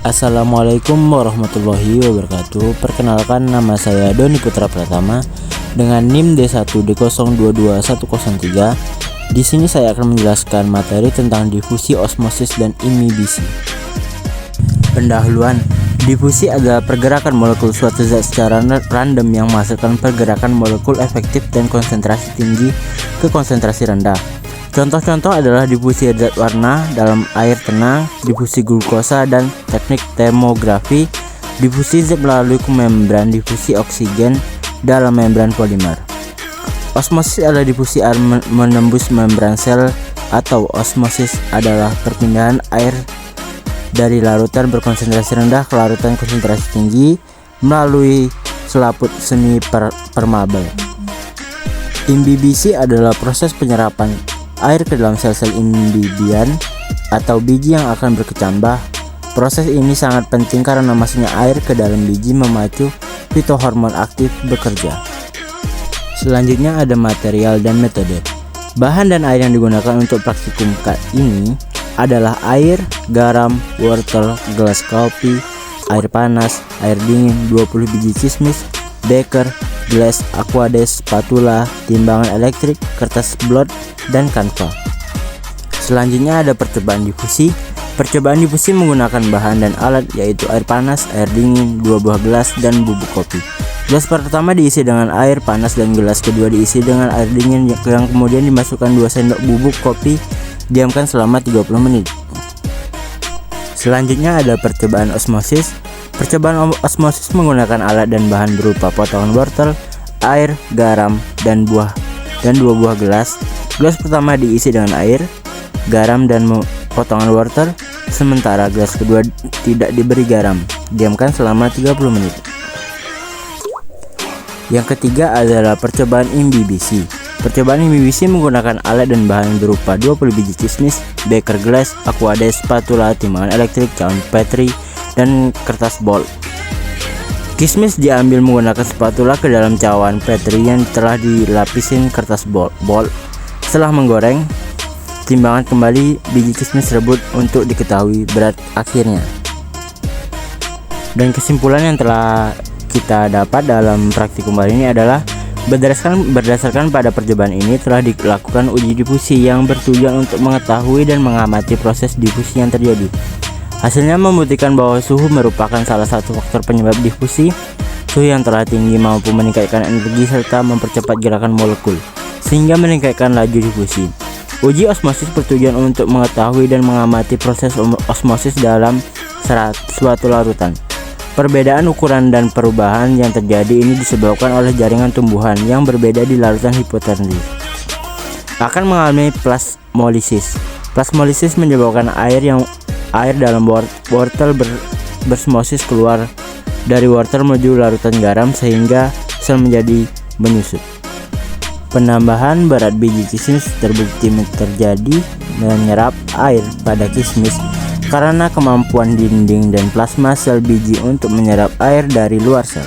Assalamualaikum warahmatullahi wabarakatuh. Perkenalkan, nama saya Doni Putra Pratama dengan NIM D1D022103. Di sini saya akan menjelaskan materi tentang difusi, osmosis, dan imibisi. Pendahuluan. Difusi adalah pergerakan molekul suatu zat secara random yang menghasilkan pergerakan molekul efektif dan konsentrasi tinggi ke konsentrasi rendah. Contoh-contoh adalah difusi zat warna dalam air tenang, difusi glukosa, dan teknik termografi, difusi zat melalui membran, difusi oksigen dalam membran polimer. Osmosis adalah difusi air menembus membran sel, atau osmosis adalah perpindahan air dari larutan berkonsentrasi rendah ke larutan konsentrasi tinggi melalui selaput semi permeabel. Imbibisi adalah proses penyerapan air ke dalam sel-sel imbibian atau biji yang akan berkecambah. Proses ini sangat penting karena masuknya air ke dalam biji memacu fitohormon aktif bekerja. Selanjutnya ada material dan metode. Bahan dan air yang digunakan untuk praktikum ini adalah air, garam, wortel, gelas kopi, air panas, air dingin, 20 biji kismis, beker, gelas, aquades, spatula, timbangan elektrik, kertas blot, dan kanva. Selanjutnya ada percobaan difusi. Percobaan difusi menggunakan bahan dan alat yaitu air panas, air dingin, 2 buah gelas, dan bubuk kopi. Gelas pertama diisi dengan air panas dan gelas kedua diisi dengan air dingin yang kemudian dimasukkan 2 sendok bubuk kopi. Diamkan selama 30 menit. Selanjutnya ada percobaan osmosis. Percobaan osmosis menggunakan alat dan bahan berupa potongan wortel, air, garam, dan 2 buah gelas. Gelas pertama diisi dengan air, garam, dan potongan wortel, sementara gelas kedua tidak diberi garam. Diamkan selama 30 menit. Yang ketiga adalah percobaan imbibisi. Percobaan imbibisi menggunakan alat dan bahan berupa 20 biji kismis, beker, gelas, aquades, spatula, timbangan elektrik, cawan Petri, dan kertas bol. Kismis diambil menggunakan spatula ke dalam cawan Petri yang telah dilapisin kertas bol. Setelah menggoreng, timbangan kembali biji kismis rebut untuk diketahui berat akhirnya. Dan kesimpulan yang telah kita dapat dalam praktikum kali ini adalah berdasarkan pada percobaan ini telah dilakukan uji difusi yang bertujuan untuk mengetahui dan mengamati proses difusi yang terjadi. Hasilnya membuktikan bahwa suhu merupakan salah satu faktor penyebab difusi. Suhu yang telah tinggi mampu meningkatkan energi serta mempercepat gerakan molekul, sehingga meningkatkan laju difusi. Uji osmosis bertujuan untuk mengetahui dan mengamati proses osmosis dalam suatu larutan. Perbedaan ukuran dan perubahan yang terjadi ini disebabkan oleh jaringan tumbuhan yang berbeda di larutan hipotermik. Akan mengalami plasmolisis. Plasmolisis menyebabkan air dalam wortel bersmosis keluar dari wortel menuju larutan garam sehingga sel menjadi menyusut. Penambahan berat biji kismis terbukti terjadi menyerap air pada kismis karena kemampuan dinding dan plasma sel biji untuk menyerap air dari luar sel.